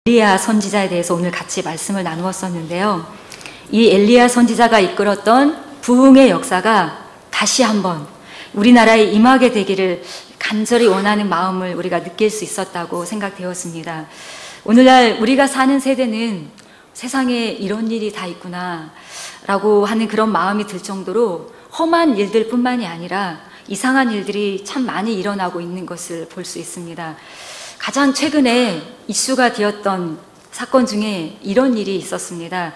엘리야 선지자에 대해서 오늘 같이 말씀을 나누었었는데요. 이 엘리야 선지자가 이끌었던 부흥의 역사가 다시 한번 우리나라에 임하게 되기를 간절히 원하는 마음을 우리가 느낄 수 있었다고 생각되었습니다. 오늘날 우리가 사는 세대는 세상에 이런 일이 다 있구나 라고 하는 그런 마음이 들 정도로 험한 일들 뿐만이 아니라 이상한 일들이 참 많이 일어나고 있는 것을 볼 수 있습니다. 가장 최근에 이슈가 되었던 사건 중에 이런 일이 있었습니다.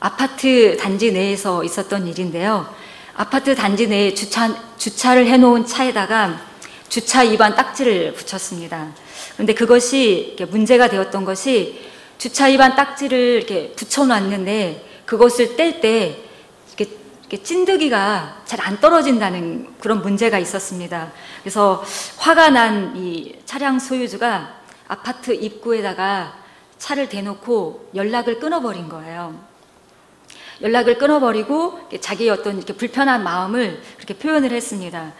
아파트 단지 내에서 있었던 일인데요. 아파트 단지 내에 주차를 해놓은 차에다가 주차 위반 딱지를 붙였습니다. 그런데 그것이 문제가 되었던 것이 주차 위반 딱지를 이렇게 붙여놨는데 그것을 뗄 때 찐득이가 잘 안 떨어진다는 그런 문제가 있었습니다. 그래서 화가 난 이 차량 소유주가 아파트 입구에다가 차를 대놓고 연락을 끊어버린 거예요. 연락을 끊어버리고 자기의 어떤 이렇게 불편한 마음을 그렇게 표현을 했습니다.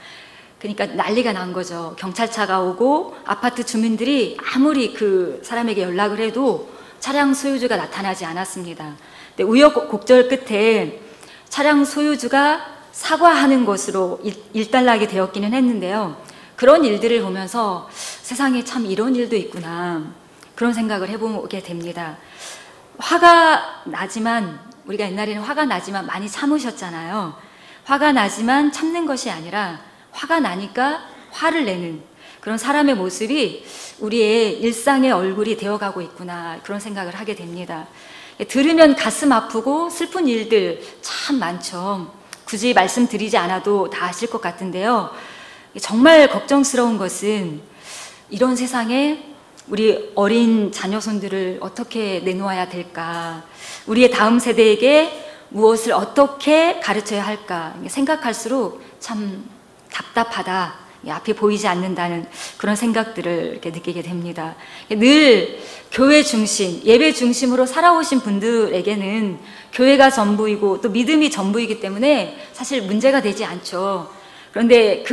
그러니까 난리가 난 거죠. 경찰차가 오고 아파트 주민들이 아무리 그 사람에게 연락을 해도 차량 소유주가 나타나지 않았습니다. 근데 우여곡절 끝에 차량 소유주가 사과하는 것으로 일단락이 되었기는 했는데요. 그런 일들을 보면서 세상에 참 이런 일도 있구나 그런 생각을 해보게 됩니다. 화가 나지만 우리가 옛날에는 화가 나지만 많이 참으셨잖아요. 화가 나지만 참는 것이 아니라 화가 나니까 화를 내는 그런 사람의 모습이 우리의 일상의 얼굴이 되어가고 있구나 그런 생각을 하게 됩니다. 들으면 가슴 아프고 슬픈 일들 참 많죠. 굳이 말씀드리지 않아도 다 아실 것 같은데요. 정말 걱정스러운 것은 이런 세상에 우리 어린 자녀손들을 어떻게 내놓아야 될까, 우리의 다음 세대에게 무엇을 어떻게 가르쳐야 할까 생각할수록 참 답답하다, 앞이 보이지 않는다는 그런 생각들을 이렇게 느끼게 됩니다. 늘 교회 중심, 예배 중심으로 살아오신 분들에게는 교회가 전부이고 또 믿음이 전부이기 때문에 사실 문제가 되지 않죠. 그런데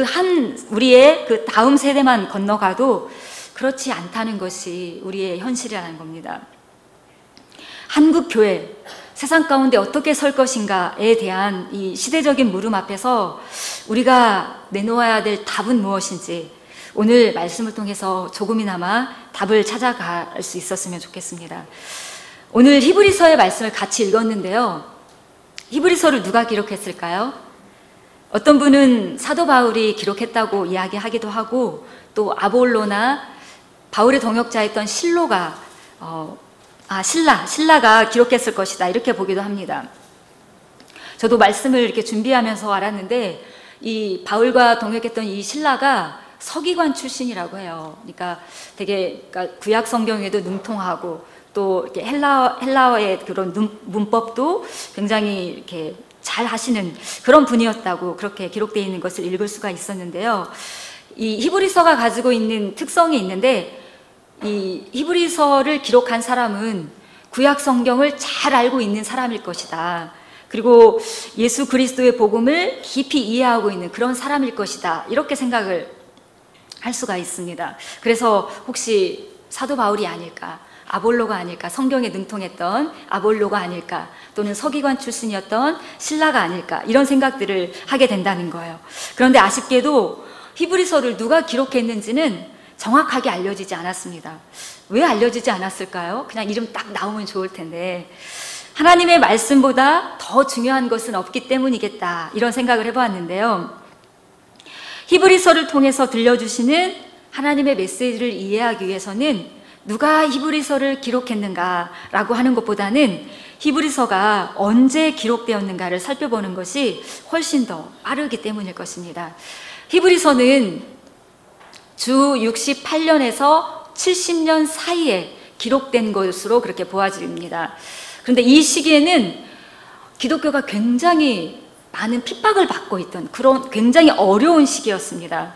우리의 그 다음 세대만 건너가도 그렇지 않다는 것이 우리의 현실이라는 겁니다. 한국 교회, 세상 가운데 어떻게 설 것인가에 대한 이 시대적인 물음 앞에서 우리가 내놓아야 될 답은 무엇인지 오늘 말씀을 통해서 조금이나마 답을 찾아갈 수 있었으면 좋겠습니다. 오늘 히브리서의 말씀을 같이 읽었는데요. 히브리서를 누가 기록했을까요? 어떤 분은 사도 바울이 기록했다고 이야기하기도 하고 또 아볼로나 바울의 동역자였던 신라가 기록했을 것이다 이렇게 보기도 합니다. 저도 말씀을 이렇게 준비하면서 알았는데 이 바울과 동역했던 이 신라가 서기관 출신이라고 해요. 그러니까 구약 성경에도 능통하고 또 이렇게 헬라어의 그런 문법도 굉장히 이렇게 잘 하시는 그런 분이었다고 그렇게 기록되어 있는 것을 읽을 수가 있었는데요. 이 히브리서가 가지고 있는 특성이 있는데 이 히브리서를 기록한 사람은 구약 성경을 잘 알고 있는 사람일 것이다. 그리고 예수 그리스도의 복음을 깊이 이해하고 있는 그런 사람일 것이다. 이렇게 생각을 할 수가 있습니다. 그래서 혹시 사도 바울이 아닐까, 아볼로가 아닐까, 성경에 능통했던 아볼로가 아닐까, 또는 서기관 출신이었던 신라가 아닐까 이런 생각들을 하게 된다는 거예요. 그런데 아쉽게도 히브리서를 누가 기록했는지는 정확하게 알려지지 않았습니다. 왜 알려지지 않았을까요? 그냥 이름 딱 나오면 좋을 텐데 하나님의 말씀보다 더 중요한 것은 없기 때문이겠다 이런 생각을 해보았는데요. 히브리서를 통해서 들려주시는 하나님의 메시지를 이해하기 위해서는 누가 히브리서를 기록했는가라고 하는 것보다는 히브리서가 언제 기록되었는가를 살펴보는 것이 훨씬 더 빠르기 때문일 것입니다. 히브리서는 주 68년에서 70년 사이에 기록된 것으로 그렇게 보아집니다. 그런데 이 시기에는 기독교가 굉장히 많은 핍박을 받고 있던 그런 굉장히 어려운 시기였습니다.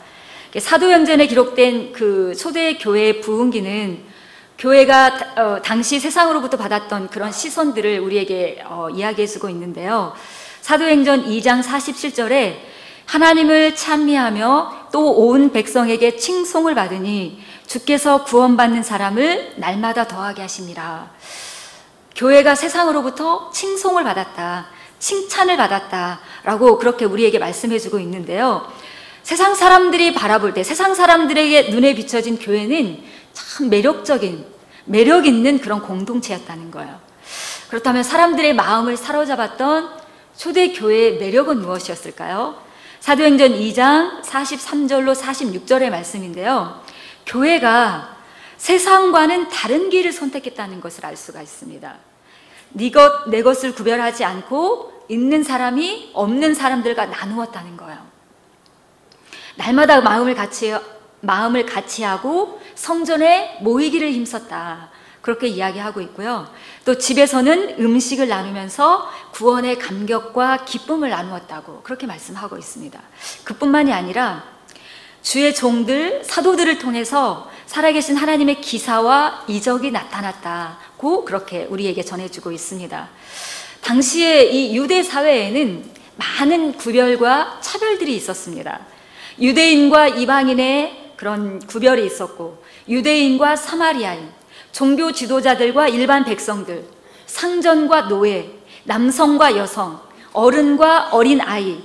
사도행전에 기록된 그 초대 교회의 부흥기는 교회가 당시 세상으로부터 받았던 그런 시선들을 우리에게 이야기해주고 있는데요. 사도행전 2장 47절에 하나님을 찬미하며 또 온 백성에게 칭송을 받으니 주께서 구원받는 사람을 날마다 더하게 하심이라. 교회가 세상으로부터 칭송을 받았다, 칭찬을 받았다라고 그렇게 우리에게 말씀해주고 있는데요. 세상 사람들이 바라볼 때, 세상 사람들에게 눈에 비춰진 교회는 참 매력적인, 매력 있는 그런 공동체였다는 거예요. 그렇다면 사람들의 마음을 사로잡았던 초대교회의 매력은 무엇이었을까요? 사도행전 2장 43절로 46절의 말씀인데요. 교회가 세상과는 다른 길을 선택했다는 것을 알 수가 있습니다. 네 것, 내 것을 구별하지 않고 있는 사람이 없는 사람들과 나누었다는 거예요. 날마다 마음을 같이 하고 성전에 모이기를 힘썼다. 그렇게 이야기하고 있고요. 또 집에서는 음식을 나누면서 구원의 감격과 기쁨을 나누었다고 그렇게 말씀하고 있습니다. 그뿐만이 아니라 주의 종들, 사도들을 통해서 살아계신 하나님의 기사와 이적이 나타났다고 그렇게 우리에게 전해주고 있습니다. 당시에 이 유대 사회에는 많은 구별과 차별들이 있었습니다. 유대인과 이방인의 그런 구별이 있었고, 유대인과 사마리아인, 종교 지도자들과 일반 백성들, 상전과 노예, 남성과 여성, 어른과 어린 아이,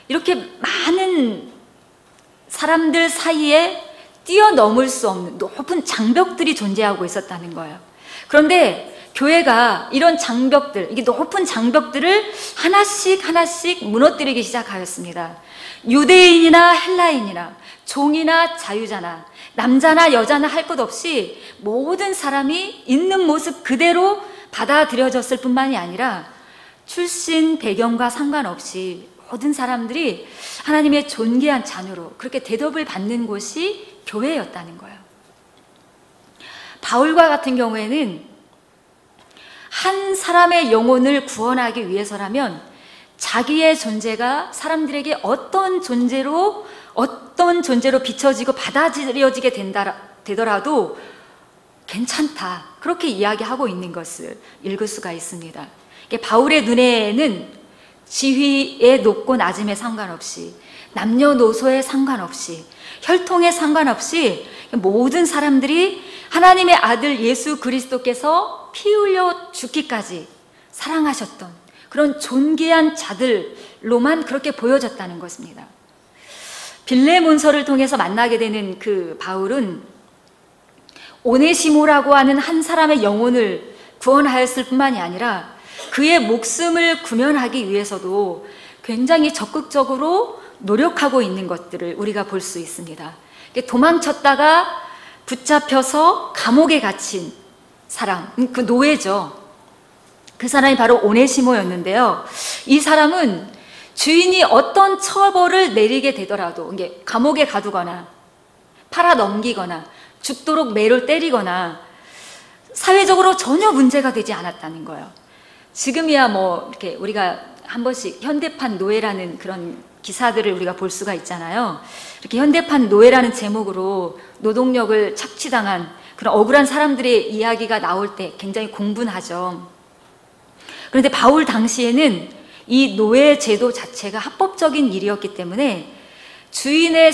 이렇게 많은 사람들 사이에 뛰어넘을 수 없는 높은 장벽들이 존재하고 있었다는 거예요. 그런데 교회가 이런 장벽들, 이게 높은 장벽들을 하나씩 무너뜨리기 시작하였습니다. 유대인이나 헬라인이나 종이나 자유자나 남자나 여자나 할 것 없이 모든 사람이 있는 모습 그대로 받아들여졌을 뿐만이 아니라 출신 배경과 상관없이 모든 사람들이 하나님의 존귀한 자녀로 그렇게 대접을 받는 곳이 교회였다는 거예요. 바울과 같은 경우에는 한 사람의 영혼을 구원하기 위해서라면 자기의 존재가 사람들에게 어떤 존재로 비춰지고 받아들여지게 되더라도 괜찮다, 그렇게 이야기하고 있는 것을 읽을 수가 있습니다. 바울의 눈에는 지위의 높고 낮음에 상관없이, 남녀노소에 상관없이, 혈통에 상관없이 모든 사람들이 하나님의 아들 예수 그리스도께서 피 흘려 죽기까지 사랑하셨던 그런 존귀한 자들로만 그렇게 보여졌다는 것입니다. 빌레몬서를 통해서 만나게 되는 그 바울은 오네시모라고 하는 한 사람의 영혼을 구원하였을 뿐만이 아니라 그의 목숨을 구면하기 위해서도 굉장히 적극적으로 노력하고 있는 것들을 우리가 볼 수 있습니다. 도망쳤다가 붙잡혀서 감옥에 gat힌 사람, 그 노예죠. 그 사람이 바로 오네시모였는데요. 이 사람은 주인이 어떤 처벌을 내리게 되더라도, 이게 감옥에 가두거나 팔아 넘기거나 죽도록 매를 때리거나 사회적으로 전혀 문제가 되지 않았다는 거예요. 지금이야 뭐 이렇게 우리가 한 번씩 현대판 노예라는 그런 기사들을 우리가 볼 수가 있잖아요. 이렇게 현대판 노예라는 제목으로 노동력을 착취당한 그런 억울한 사람들의 이야기가 나올 때 굉장히 공분하죠. 그런데 바울 당시에는 이 노예 제도 자체가 합법적인 일이었기 때문에 주인의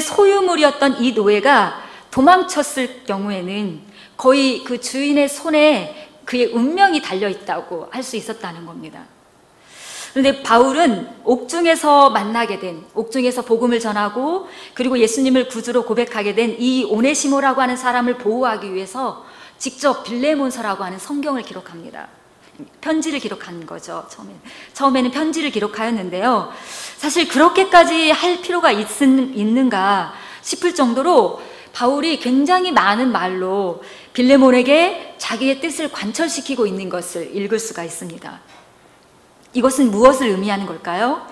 소유물이었던 이 노예가 도망쳤을 경우에는 거의 그 주인의 손에 그의 운명이 달려있다고 할 수 있었다는 겁니다. 그런데 바울은 옥중에서 만나게 된, 옥중에서 복음을 전하고 그리고 예수님을 구주로 고백하게 된 이 오네시모라고 하는 사람을 보호하기 위해서 직접 빌레몬서라고 하는 성경을 기록합니다. 편지를 기록한 거죠. 처음에는 편지를 기록하였는데요. 사실 그렇게까지 할 필요가 있는가 싶을 정도로 바울이 굉장히 많은 말로 빌레몬에게 자기의 뜻을 관철시키고 있는 것을 읽을 수가 있습니다. 이것은 무엇을 의미하는 걸까요?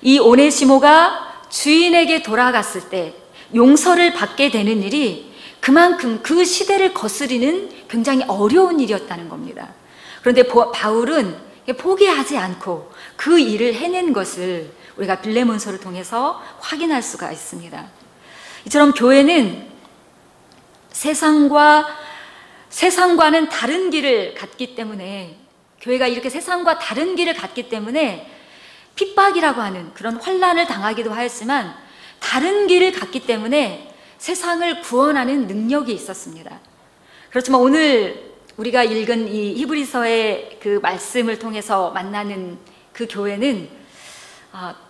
이 오네시모가 주인에게 돌아갔을 때 용서를 받게 되는 일이 그만큼 그 시대를 거스리는 굉장히 어려운 일이었다는 겁니다. 그런데 바울은 포기하지 않고 그 일을 해낸 것을 우리가 빌레몬서를 통해서 확인할 수가 있습니다. 이처럼 교회는 세상과는 다른 길을 갔기 때문에, 교회가 이렇게 세상과 다른 길을 갔기 때문에 핍박이라고 하는 그런 환난을 당하기도 하였지만 다른 길을 갔기 때문에 세상을 구원하는 능력이 있었습니다. 그렇지만 오늘 우리가 읽은 이 히브리서의 그 말씀을 통해서 만나는 그 교회는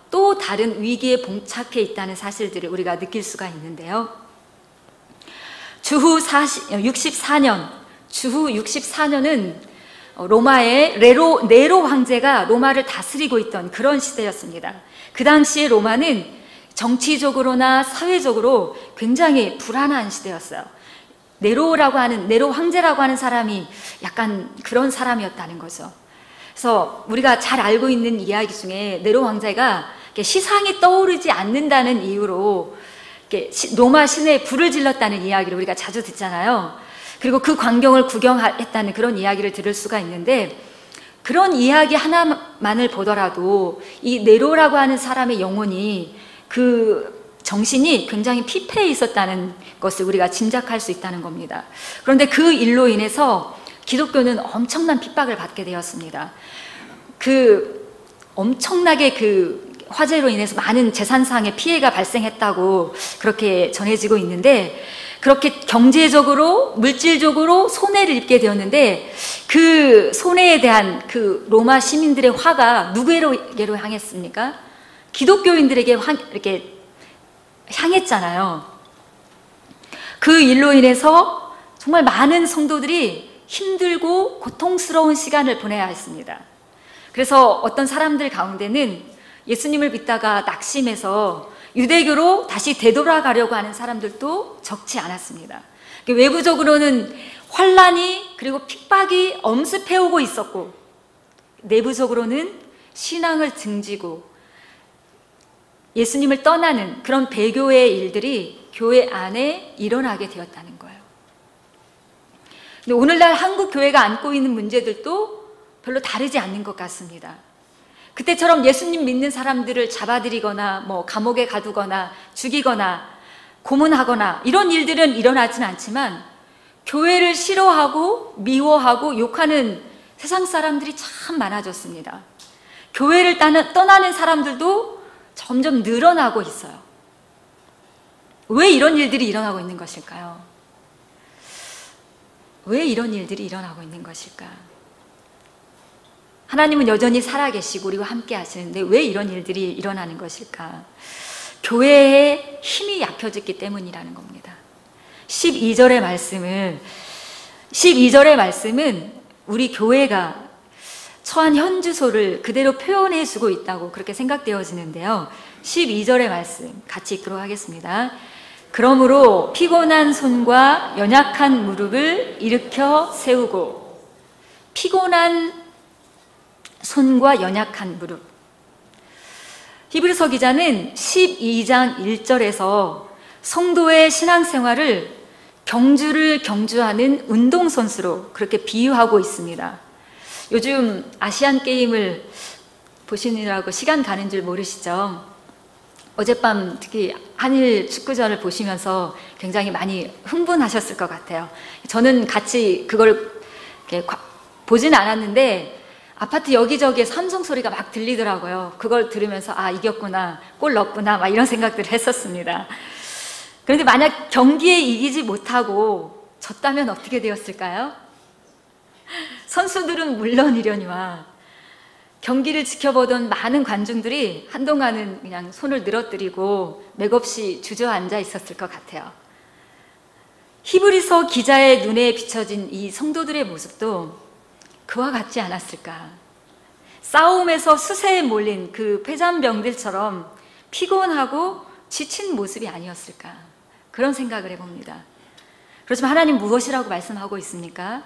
또 다른 위기에 봉착해 있다는 사실들을 우리가 느낄 수가 있는데요. 주후 64년은 로마의 네로 황제가 로마를 다스리고 있던 그런 시대였습니다. 그 당시에 로마는 정치적으로나 사회적으로 굉장히 불안한 시대였어요. 네로 황제라고 하는 사람이 약간 그런 사람이었다는 거죠. 그래서 우리가 잘 알고 있는 이야기 중에 네로 황제가 시상이 떠오르지 않는다는 이유로 로마 시내에 불을 질렀다는 이야기를 우리가 자주 듣잖아요. 그리고 그 광경을 구경했다는 그런 이야기를 들을 수가 있는데, 그런 이야기 하나만을 보더라도 이 네로라고 하는 사람의 영혼이, 그 정신이 굉장히 피폐해 있었다는 것을 우리가 짐작할 수 있다는 겁니다. 그런데 그 일로 인해서 기독교는 엄청난 핍박을 받게 되었습니다. 엄청나게 화재로 인해서 많은 재산상의 피해가 발생했다고 그렇게 전해지고 있는데, 그렇게 경제적으로, 물질적으로 손해를 입게 되었는데, 그 손해에 대한 그 로마 시민들의 화가 누구에게로 향했습니까? 기독교인들에게 이렇게 향했잖아요. 그 일로 인해서 정말 많은 성도들이 힘들고 고통스러운 시간을 보내야 했습니다. 그래서 어떤 사람들 가운데는 예수님을 믿다가 낙심해서 유대교로 다시 되돌아가려고 하는 사람들도 적지 않았습니다. 외부적으로는 환란이 그리고 핍박이 엄습해오고 있었고, 내부적으로는 신앙을 등지고 예수님을 떠나는 그런 배교의 일들이 교회 안에 일어나게 되었다는 거예요. 근데 오늘날 한국 교회가 안고 있는 문제들도 별로 다르지 않는 것 같습니다. 그때처럼 예수님 믿는 사람들을 잡아들이거나 감옥에 가두거나 죽이거나 고문하거나 이런 일들은 일어나지는 않지만, 교회를 싫어하고 미워하고 욕하는 세상 사람들이 참 많아졌습니다. 교회를 떠나는 사람들도 점점 늘어나고 있어요. 왜 이런 일들이 일어나고 있는 것일까요? 왜 이런 일들이 일어나고 있는 것일까? 하나님은 여전히 살아계시고 우리와 함께 하시는데 왜 이런 일들이 일어나는 것일까? 교회의 힘이 약해졌기 때문이라는 겁니다. 12절의 말씀은 우리 교회가 처한 현주소를 그대로 표현해 주고 있다고 그렇게 생각되어지는데요. 12절의 말씀 같이 읽도록 하겠습니다. 그러므로 피곤한 손과 연약한 무릎을 일으켜 세우고, 피곤한 손과 연약한 무릎. 히브리서 기자는 12장 1절에서 성도의 신앙생활을 경주를 경주하는 운동선수로 그렇게 비유하고 있습니다. 요즘 아시안 게임을 보시느라고 시간 가는 줄 모르시죠? 어젯밤 특히 한일 축구전을 보시면서 굉장히 많이 흥분하셨을 것 같아요. 저는 같이 그걸 보진 않았는데 아파트 여기저기에 삼성 소리가 막 들리더라고요. 그걸 들으면서 이겼구나, 골 넣었구나 막 이런 생각들을 했었습니다. 그런데 만약 경기에 이기지 못하고 졌다면 어떻게 되었을까요? 선수들은 물론이려니와 경기를 지켜보던 많은 관중들이 한동안은 그냥 손을 늘어뜨리고 맥없이 주저앉아 있었을 것 같아요. 히브리서 기자의 눈에 비춰진 이 성도들의 모습도 그와 같지 않았을까? 싸움에서 수세에 몰린 그 패잔병들처럼 피곤하고 지친 모습이 아니었을까? 그런 생각을 해봅니다. 그렇지만 하나님 무엇이라고 말씀하고 있습니까?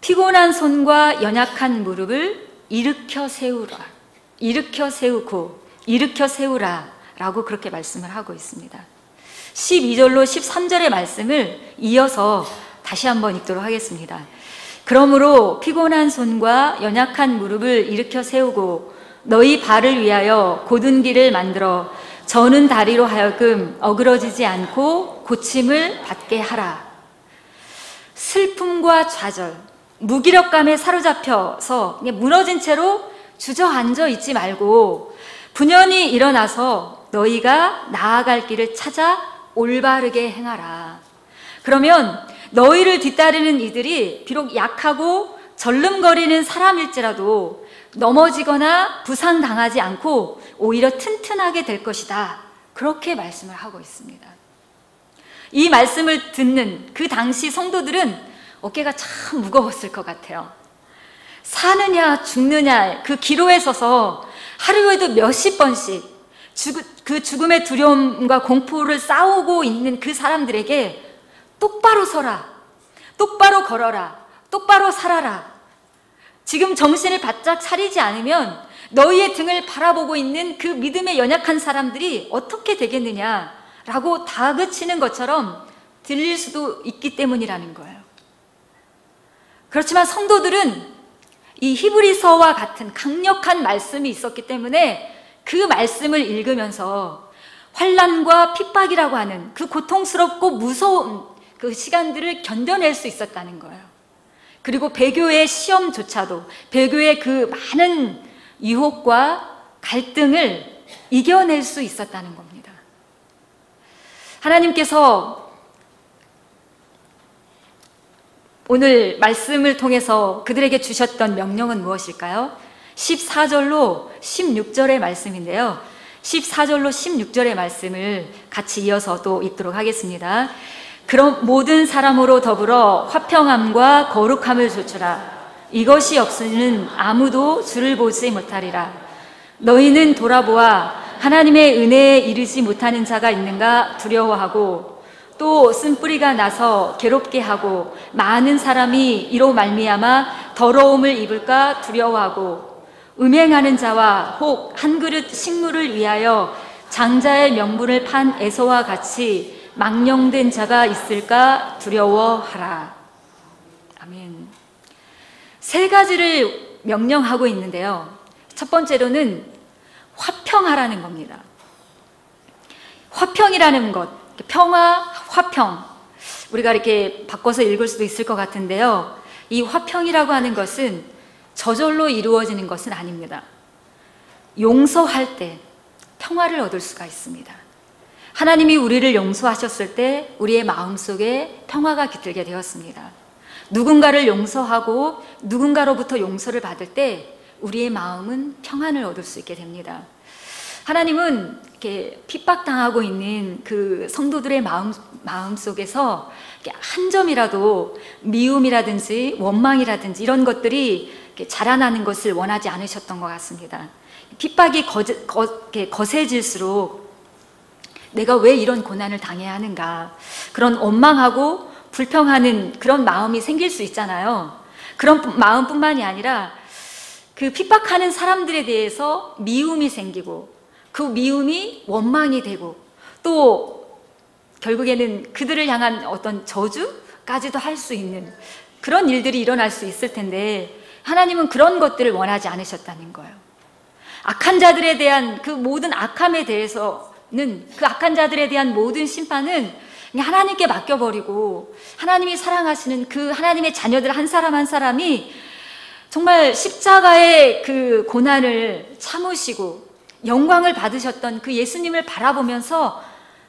피곤한 손과 연약한 무릎을 일으켜 세우라, 일으켜 세우고 일으켜 세우라 라고 그렇게 말씀을 하고 있습니다. 12절로 13절의 말씀을 이어서 다시 한번 읽도록 하겠습니다. 그러므로 피곤한 손과 연약한 무릎을 일으켜 세우고 너희 발을 위하여 곧은 길을 만들어 저는 다리로 하여금 어그러지지 않고 고침을 받게 하라. 슬픔과 좌절, 무기력감에 사로잡혀서 무너진 채로 주저앉아 있지 말고 분연히 일어나서 너희가 나아갈 길을 찾아 올바르게 행하라. 그러면 너희를 뒤따르는 이들이 비록 약하고 절름거리는 사람일지라도 넘어지거나 부상당하지 않고 오히려 튼튼하게 될 것이다. 그렇게 말씀을 하고 있습니다. 이 말씀을 듣는 그 당시 성도들은 어깨가 참 무거웠을 것 같아요. 사느냐 죽느냐 그 기로에 서서 하루에도 몇십 번씩 그 죽음의 두려움과 공포를 싸우고 있는 그 사람들에게 똑바로 서라, 똑바로 걸어라, 똑바로 살아라. 지금 정신을 바짝 차리지 않으면 너희의 등을 바라보고 있는 그 믿음에 연약한 사람들이 어떻게 되겠느냐라고 다그치는 것처럼 들릴 수도 있기 때문이라는 거예요. 그렇지만 성도들은 이 히브리서와 같은 강력한 말씀이 있었기 때문에 그 말씀을 읽으면서 환난과 핍박이라고 하는 그 고통스럽고 무서운 그 시간들을 견뎌낼 수 있었다는 거예요. 그리고 배교의 시험조차도, 배교의 그 많은 유혹과 갈등을 이겨낼 수 있었다는 겁니다. 하나님께서 오늘 말씀을 통해서 그들에게 주셨던 명령은 무엇일까요? 14절로 16절의 말씀인데요. 14절로 16절의 말씀을 같이 이어서 또 읽도록 하겠습니다. 그럼 모든 사람으로 더불어 화평함과 거룩함을 조추라. 이것이 없으면 아무도 주를 보지 못하리라. 너희는 돌아보아 하나님의 은혜에 이르지 못하는 자가 있는가 두려워하고 또 쓴뿌리가 나서 괴롭게 하고 많은 사람이 이로 말미암아 더러움을 입을까 두려워하고 음행하는 자와 혹 한 그릇 식물을 위하여 장자의 명분을 판 에서와 같이 망령된 자가 있을까 두려워하라. 아멘. 세 가지를 명령하고 있는데요. 첫 번째로는 화평하라는 겁니다. 화평이라는 것, 평화, 화평. 우리가 이렇게 바꿔서 읽을 수도 있을 것 같은데요. 이 화평이라고 하는 것은 저절로 이루어지는 것은 아닙니다. 용서할 때 평화를 얻을 수가 있습니다. 하나님이 우리를 용서하셨을 때 우리의 마음속에 평화가 깃들게 되었습니다. 누군가를 용서하고 누군가로부터 용서를 받을 때 우리의 마음은 평안을 얻을 수 있게 됩니다. 하나님은 이렇게 핍박당하고 있는 그 성도들의 마음 속에서 한 점이라도 미움이라든지 원망이라든지 이런 것들이 자라나는 것을 원하지 않으셨던 것 같습니다. 핍박이 거세질수록 내가 왜 이런 고난을 당해야 하는가, 그런 원망하고 불평하는 그런 마음이 생길 수 있잖아요. 그런 마음뿐만이 아니라 그 핍박하는 사람들에 대해서 미움이 생기고 그 미움이 원망이 되고 또 결국에는 그들을 향한 어떤 저주까지도 할 수 있는 그런 일들이 일어날 수 있을 텐데 하나님은 그런 것들을 원하지 않으셨다는 거예요. 악한 자들에 대한 그 모든 악함에 대해서는 그 악한 자들에 대한 모든 심판은 그냥 하나님께 맡겨버리고 하나님이 사랑하시는 그 하나님의 자녀들 한 사람 한 사람이 정말 십자가의 그 고난을 참으시고 영광을 받으셨던 그 예수님을 바라보면서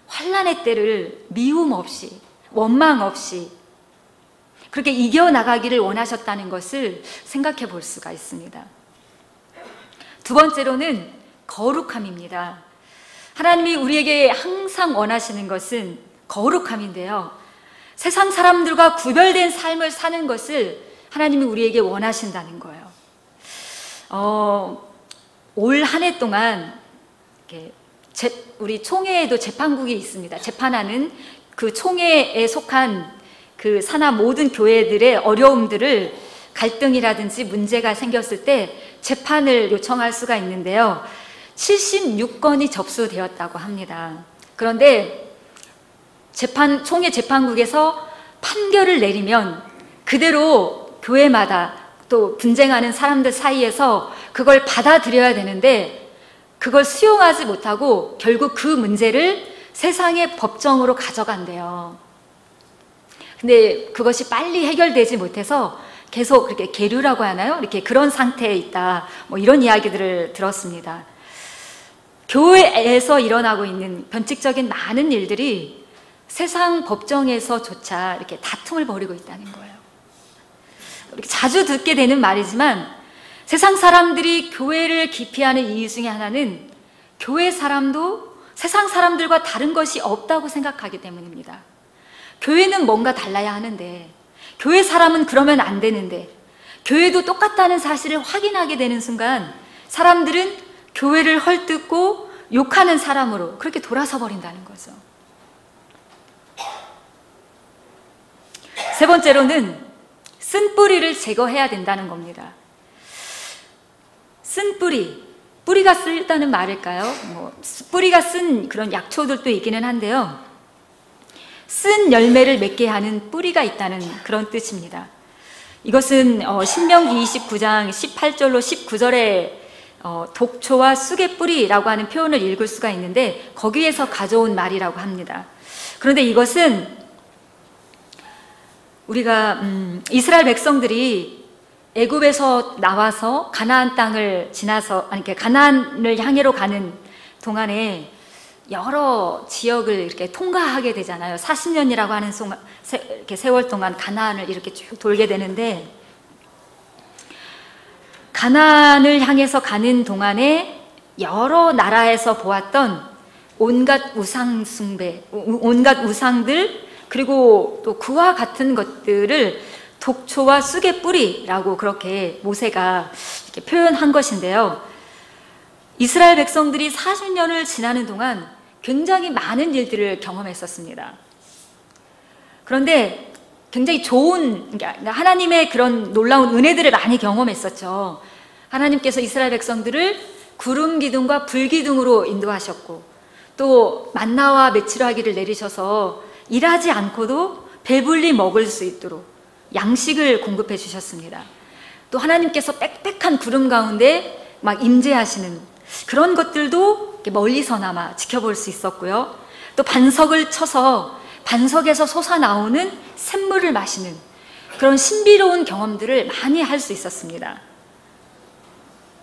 환난의 때를 미움 없이 원망 없이 그렇게 이겨나가기를 원하셨다는 것을 생각해 볼 수가 있습니다. 두 번째로는 거룩함입니다. 하나님이 우리에게 항상 원하시는 것은 거룩함인데요. 세상 사람들과 구별된 삶을 사는 것을 하나님이 우리에게 원하신다는 거예요. 올 한 해 동안 우리 총회에도 재판국이 있습니다. 재판하는 그 총회에 속한 그 산하 모든 교회들의 어려움들을 갈등이라든지 문제가 생겼을 때 재판을 요청할 수가 있는데요. 76건이 접수되었다고 합니다. 그런데 총회 재판국에서 판결을 내리면 그대로 교회마다 또 분쟁하는 사람들 사이에서 그걸 받아들여야 되는데 그걸 수용하지 못하고 결국 그 문제를 세상의 법정으로 가져간대요. 근데 그것이 빨리 해결되지 못해서 계속 그렇게 계류라고 하나요? 이렇게 그런 상태에 있다. 뭐 이런 이야기들을 들었습니다. 교회에서 일어나고 있는 변칙적인 많은 일들이 세상 법정에서조차 이렇게 다툼을 벌이고 있다는 거예요. 이렇게 자주 듣게 되는 말이지만 세상 사람들이 교회를 기피하는 이유 중에 하나는 교회 사람도 세상 사람들과 다른 것이 없다고 생각하기 때문입니다. 교회는 뭔가 달라야 하는데, 교회 사람은 그러면 안 되는데, 교회도 똑같다는 사실을 확인하게 되는 순간 사람들은 교회를 헐뜯고 욕하는 사람으로 그렇게 돌아서 버린다는 거죠. 세 번째로는 쓴뿌리를 제거해야 된다는 겁니다. 쓴뿌리, 뿌리가 쓸다는 말일까요? 뿌리가 쓴 그런 약초들도 있기는 한데요. 쓴 열매를 맺게 하는 뿌리가 있다는 그런 뜻입니다. 이것은 신명기 29장 18절로 19절에 독초와 쑥의 뿌리라고 하는 표현을 읽을 수가 있는데 거기에서 가져온 말이라고 합니다. 그런데 이것은 우리가 이스라엘 백성들이 애굽에서 나와서 가나안 땅을 지나서 가나안을 향해로 가는 동안에 여러 지역을 이렇게 통과하게 되잖아요. 40년이라고 하는 세월 동안 가나안을 이렇게 쭉 돌게 되는데, 가나안을 향해서 가는 동안에 여러 나라에서 보았던 온갖 우상 숭배, 온갖 우상들, 그리고 또 그와 같은 것들을 독초와 쑥의 뿌리라고 그렇게 모세가 이렇게 표현한 것인데요. 이스라엘 백성들이 40년을 지나는 동안 굉장히 많은 일들을 경험했었습니다. 그런데 굉장히 좋은, 하나님의 그런 놀라운 은혜들을 많이 경험했었죠. 하나님께서 이스라엘 백성들을 구름 기둥과 불 기둥으로 인도하셨고, 또 만나와 메추라기를 내리셔서 일하지 않고도 배불리 먹을 수 있도록 양식을 공급해 주셨습니다. 또 하나님께서 빽빽한 구름 가운데 막 임재하시는 그런 것들도 멀리서나마 지켜볼 수 있었고요. 또 반석을 쳐서 반석에서 솟아나오는 샘물을 마시는 그런 신비로운 경험들을 많이 할 수 있었습니다.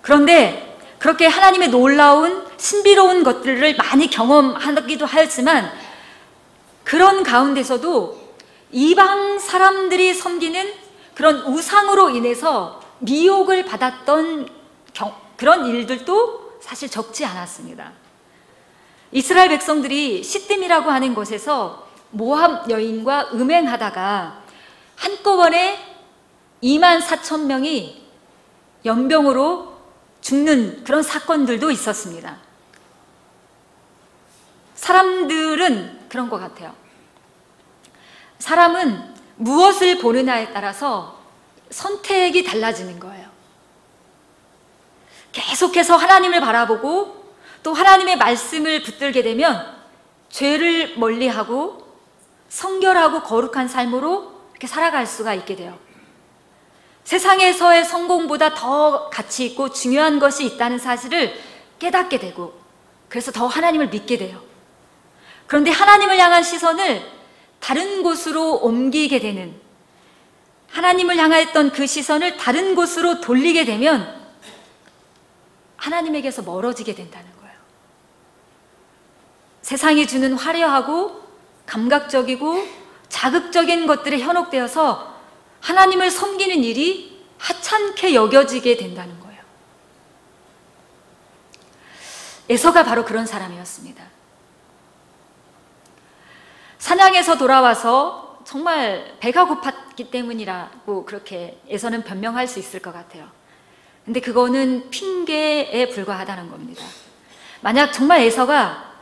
그런데 그렇게 하나님의 놀라운 신비로운 것들을 많이 경험하기도 하였지만, 그런 가운데서도 이방 사람들이 섬기는 그런 우상으로 인해서 미혹을 받았던 그런 일들도 사실 적지 않았습니다. 이스라엘 백성들이 시딤이라고 하는 곳에서 모압 여인과 음행하다가 한꺼번에 24,000명이 연병으로 죽는 그런 사건들도 있었습니다. 사람들은 그런 것 같아요. 사람은 무엇을 보느냐에 따라서 선택이 달라지는 거예요. 계속해서 하나님을 바라보고 또 하나님의 말씀을 붙들게 되면 죄를 멀리하고 성결하고 거룩한 삶으로 이렇게 살아갈 수가 있게 돼요. 세상에서의 성공보다 더 가치 있고 중요한 것이 있다는 사실을 깨닫게 되고, 그래서 더 하나님을 믿게 돼요. 그런데 하나님을 향한 시선을 다른 곳으로 옮기게 되는, 하나님을 향했던 그 시선을 다른 곳으로 돌리게 되면 하나님에게서 멀어지게 된다는 거예요. 세상이 주는 화려하고 감각적이고 자극적인 것들에 현혹되어서 하나님을 섬기는 일이 하찮게 여겨지게 된다는 거예요. 에서가 바로 그런 사람이었습니다. 사냥에서 돌아와서 정말 배가 고팠기 때문이라고 그렇게 에서는 변명할 수 있을 것 같아요. 근데 그거는 핑계에 불과하다는 겁니다. 만약 정말 에서가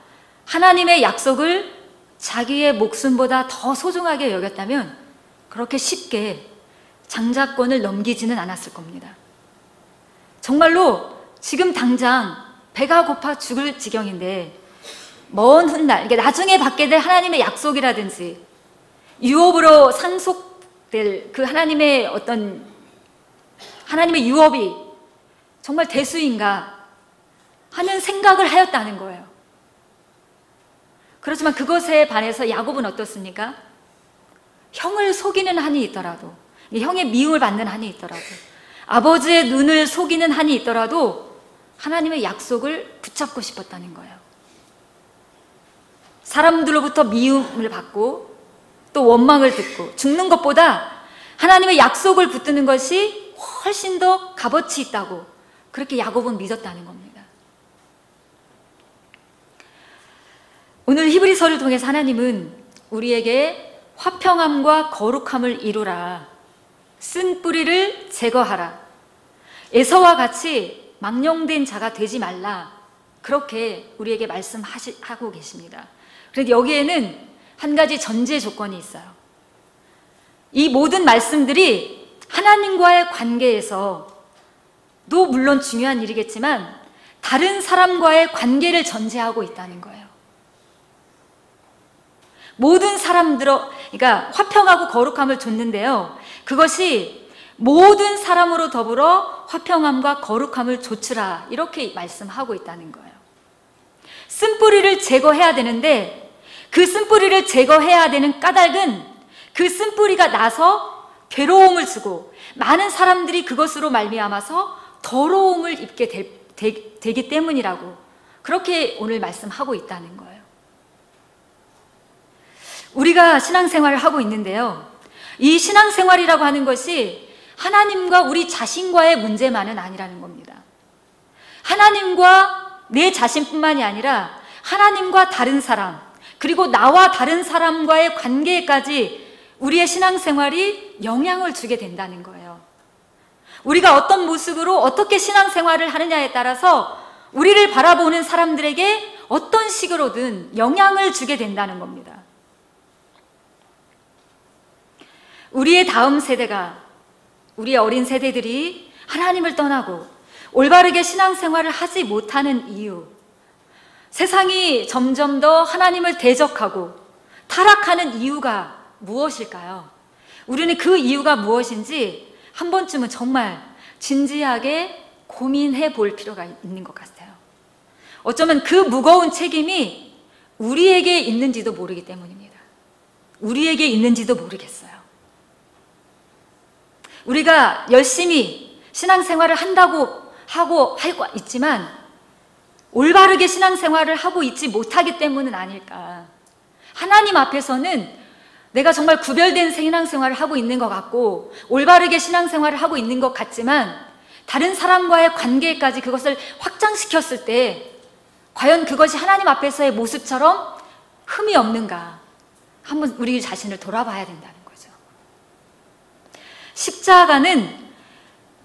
하나님의 약속을 자기의 목숨보다 더 소중하게 여겼다면 그렇게 쉽게 장자권을 넘기지는 않았을 겁니다. 정말로 지금 당장 배가 고파 죽을 지경인데 먼 훗날, 나중에 받게 될 하나님의 약속이라든지 유업으로 상속될 그 하나님의 어떤 하나님의 유업이 정말 대수인가 하는 생각을 하였다는 거예요. 그렇지만 그것에 반해서 야곱은 어떻습니까? 형을 속이는 한이 있더라도, 형의 미움을 받는 한이 있더라도, 아버지의 눈을 속이는 한이 있더라도 하나님의 약속을 붙잡고 싶었다는 거예요. 사람들로부터 미움을 받고 또 원망을 듣고 죽는 것보다 하나님의 약속을 붙드는 것이 훨씬 더 값어치 있다고, 그렇게 야곱은 믿었다는 겁니다. 오늘 히브리서를 통해서 하나님은 우리에게 화평함과 거룩함을 이루라, 쓴 뿌리를 제거하라, 에서와 같이 망령된 자가 되지 말라, 그렇게 우리에게 말씀하고 계십니다. 그런데 여기에는 한 가지 전제 조건이 있어요. 이 모든 말씀들이 하나님과의 관계에서도 물론 중요한 일이겠지만 다른 사람과의 관계를 전제하고 있다는 거예요. 모든 그러니까 화평하고 거룩함을 줬는데요, 그것이 모든 사람으로 더불어 화평함과 거룩함을 좇으라, 이렇게 말씀하고 있다는 거예요. 쓴뿌리를 제거해야 되는데 그 쓴뿌리를 제거해야 되는 까닭은 그 쓴뿌리가 나서 괴로움을 주고 많은 사람들이 그것으로 말미암아서 더러움을 입게 되기 때문이라고, 그렇게 오늘 말씀하고 있다는 거예요. 우리가 신앙생활을 하고 있는데요, 이 신앙생활이라고 하는 것이 하나님과 우리 자신과의 문제만은 아니라는 겁니다. 하나님과 내 자신뿐만이 아니라 하나님과 다른 사람, 그리고 나와 다른 사람과의 관계까지 우리의 신앙생활이 영향을 주게 된다는 거예요. 우리가 어떤 모습으로 어떻게 신앙생활을 하느냐에 따라서 우리를 바라보는 사람들에게 어떤 식으로든 영향을 주게 된다는 겁니다. 우리의 다음 세대가, 우리의 어린 세대들이 하나님을 떠나고 올바르게 신앙생활을 하지 못하는 이유, 세상이 점점 더 하나님을 대적하고 타락하는 이유가 무엇일까요? 우리는 그 이유가 무엇인지 한 번쯤은 정말 진지하게 고민해 볼 필요가 있는 것 같아요. 어쩌면 그 무거운 책임이 우리에게 있는지도 모르기 때문입니다. 우리에게 있는지도 모르겠어요. 우리가 열심히 신앙생활을 한다고 하고 있지만 올바르게 신앙생활을 하고 있지 못하기 때문은 아닐까. 하나님 앞에서는 내가 정말 구별된 신앙생활을 하고 있는 것 같고 올바르게 신앙생활을 하고 있는 것 같지만 다른 사람과의 관계까지 그것을 확장시켰을 때 과연 그것이 하나님 앞에서의 모습처럼 흠이 없는가, 한번 우리 자신을 돌아봐야 된다는 거죠. 십자가는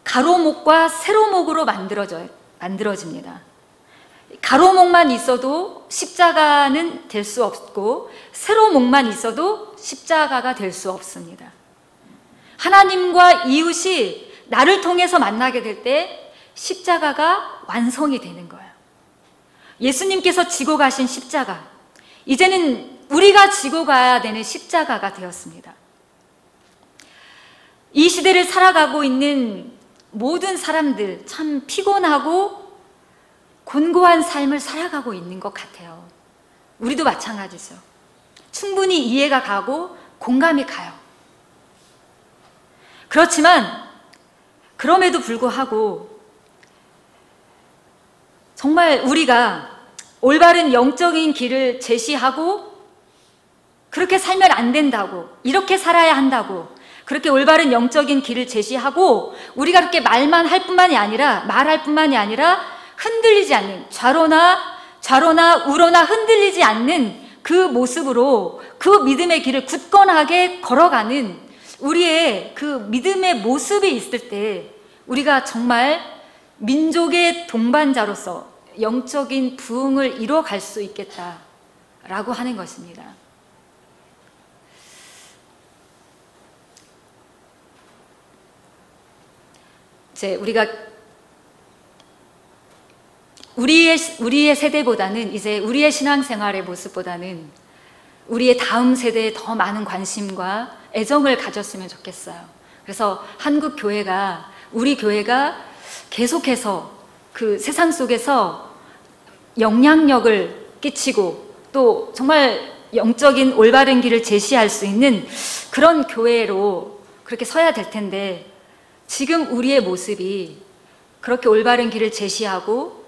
가로목과 세로목으로 만들어집니다. 가로목만 있어도 십자가는 될 수 없고 세로목만 있어도 십자가가 될 수 없습니다. 하나님과 이웃이 나를 통해서 만나게 될 때 십자가가 완성이 되는 거예요. 예수님께서 지고 가신 십자가, 이제는 우리가 지고 가야 되는 십자가가 되었습니다. 이 시대를 살아가고 있는 모든 사람들 참 피곤하고 곤고한 삶을 살아가고 있는 것 같아요. 우리도 마찬가지죠. 충분히 이해가 가고 공감이 가요. 그렇지만 그럼에도 불구하고 정말 우리가 올바른 영적인 길을 제시하고 그렇게 살면 안 된다고, 이렇게 살아야 한다고, 그렇게 올바른 영적인 길을 제시하고 우리가 그렇게 말할 뿐만이 아니라 흔들리지 않는, 좌로나 우로나 흔들리지 않는 그 모습으로 그 믿음의 길을 굳건하게 걸어가는 우리의 그 믿음의 모습이 있을 때 우리가 정말 민족의 동반자로서 영적인 부흥을 이뤄갈 수 있겠다라고 하는 것입니다. 이제 우리가 우리의 세대보다는, 이제 우리의 신앙생활의 모습보다는 우리의 다음 세대에 더 많은 관심과 애정을 가졌으면 좋겠어요. 그래서 한국 교회가, 우리 교회가 계속해서 그 세상 속에서 영향력을 끼치고 또 정말 영적인 올바른 길을 제시할 수 있는 그런 교회로, 그렇게 서야 될 텐데 지금 우리의 모습이 그렇게 올바른 길을 제시하고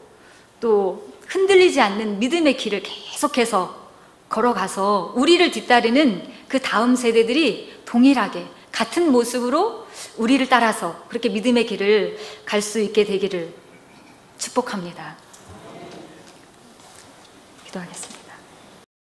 또 흔들리지 않는 믿음의 길을 계속해서 걸어가서 우리를 뒤따르는 그 다음 세대들이 동일하게 같은 모습으로 우리를 따라서 그렇게 믿음의 길을 갈 수 있게 되기를 축복합니다. 기도하겠습니다.